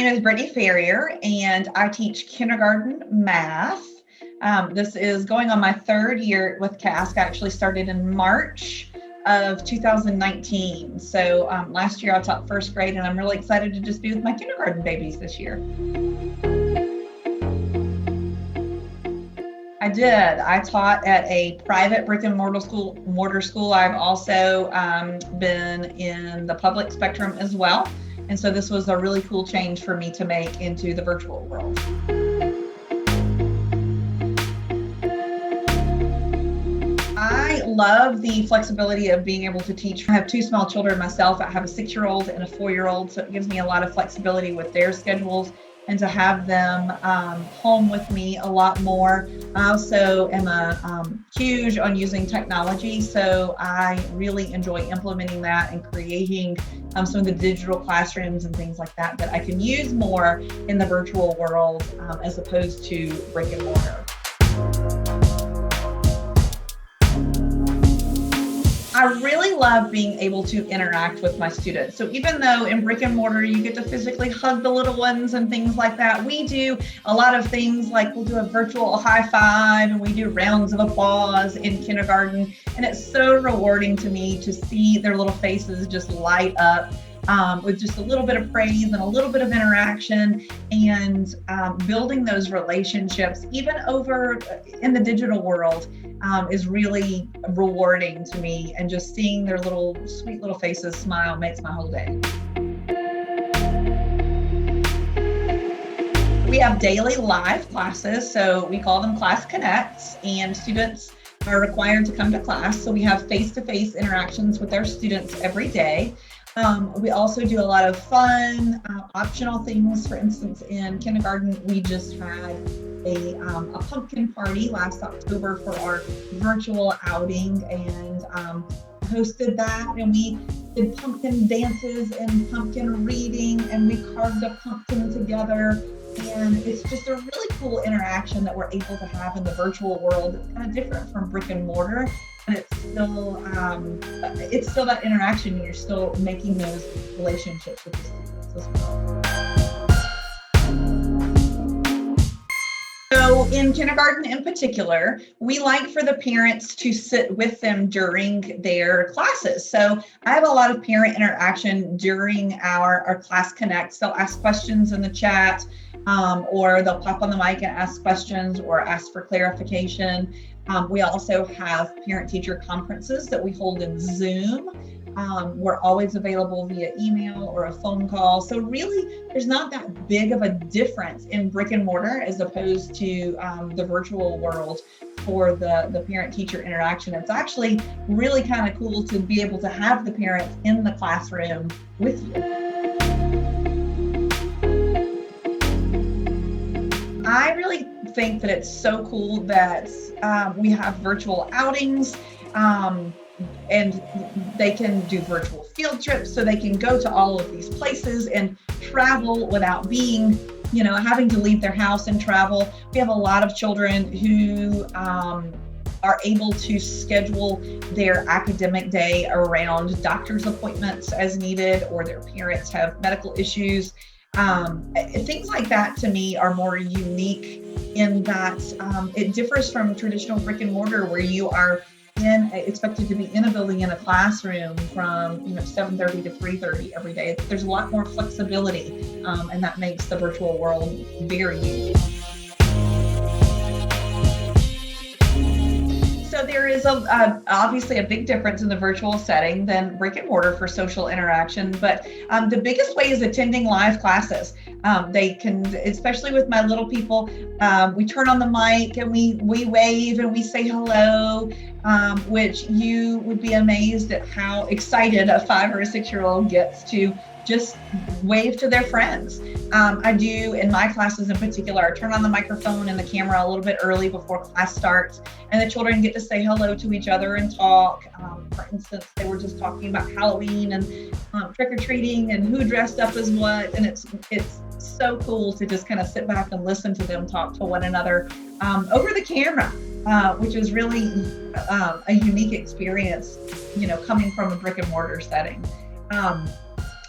name is Brittany Farrior, and I teach kindergarten math. This is going on my third year with CASC. I actually started in March of 2019. So last year I taught first grade, and I'm really excited to just be with my kindergarten babies this year. I did. I taught at a private brick and mortar school. I've also been in the public spectrum as well. And so this was a really cool change for me to make into the virtual world. I love the flexibility of being able to teach. I have two small children myself. I have a 6-year-old and a 4-year-old, so it gives me a lot of flexibility with their schedules and to have them home with me a lot more. I also am huge on using technology, so I really enjoy implementing that and creating some of the digital classrooms and things like that I can use more in the virtual world as opposed to brick and mortar. I really love being able to interact with my students. So even though in brick and mortar, you get to physically hug the little ones and things like that, we do a lot of things like we'll do a virtual high five and we do rounds of applause in kindergarten. And it's so rewarding to me to see their little faces just light up with just a little bit of praise and a little bit of interaction, and building those relationships, even over in the digital world, is really rewarding to me. And just seeing their little sweet little faces smile makes my whole day. We have daily live classes, so we call them Class Connects, and students are required to come to class. So we have face-to-face interactions with our students every day. We also do a lot of fun, optional things. For instance, in kindergarten, we just had a pumpkin party last October for our virtual outing, and hosted that. And we did pumpkin dances and pumpkin reading, and we carved a pumpkin together. And it's just a really cool interaction that we're able to have in the virtual world. It's kind of different from brick and mortar, and it's still that interaction, and you're still making those relationships with the students as well. So in kindergarten in particular, we like for the parents to sit with them during their classes. So I have a lot of parent interaction during our Class Connects. They'll ask questions in the chat, or they'll pop on the mic and ask questions or ask for clarification. We also have parent-teacher conferences that we hold in Zoom. We're always available via email or a phone call. So really, there's not that big of a difference in brick and mortar as opposed to the virtual world for the parent-teacher interaction. It's actually really kind of cool to be able to have the parents in the classroom with you. I really think that it's so cool that we have virtual outings, and they can do virtual field trips, so they can go to all of these places and travel without being, having to leave their house and travel. We have a lot of children who are able to schedule their academic day around doctor's appointments as needed, or their parents have medical issues. Things like that to me are more unique in that it differs from traditional brick and mortar, where you are expected to be in a building in a classroom from 7:30 to 3:30 every day. There's a lot more flexibility, and that makes the virtual world very unique. So there is obviously a big difference in the virtual setting than brick and mortar for social interaction, but the biggest way is attending live classes. They can, especially with my little people, we turn on the mic and we wave and we say hello, which you would be amazed at how excited a 5 or a 6-year-old gets to just wave to their friends. I do, in my classes in particular, I turn on the microphone and the camera a little bit early before class starts, and the children get to say hello to each other and talk. For instance, they were just talking about Halloween and trick-or-treating and who dressed up as what, and it's so cool to just kind of sit back and listen to them talk to one another over the camera, which is really a unique experience, coming from a brick and mortar setting.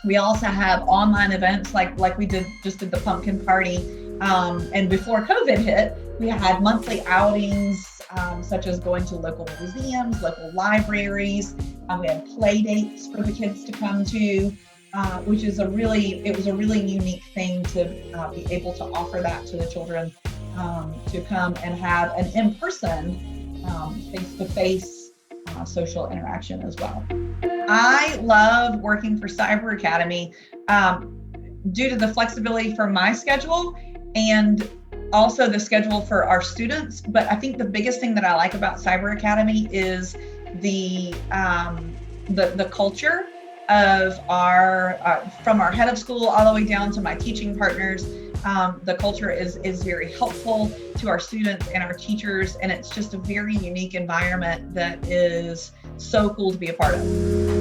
We also have online events like we just did the pumpkin party. And before COVID hit, we had monthly outings, such as going to local museums, local libraries. We had play dates for the kids to come to, which is it was a really unique thing to be able to offer that to the children, to come and have an in-person, face-to-face social interaction as well. I love working for Cyber Academy due to the flexibility for my schedule and also the schedule for our students. But I think the biggest thing that I like about Cyber Academy is the culture of our from our head of school all the way down to my teaching partners. The culture is very helpful to our students and our teachers, and it's just a very unique environment that is so cool to be a part of.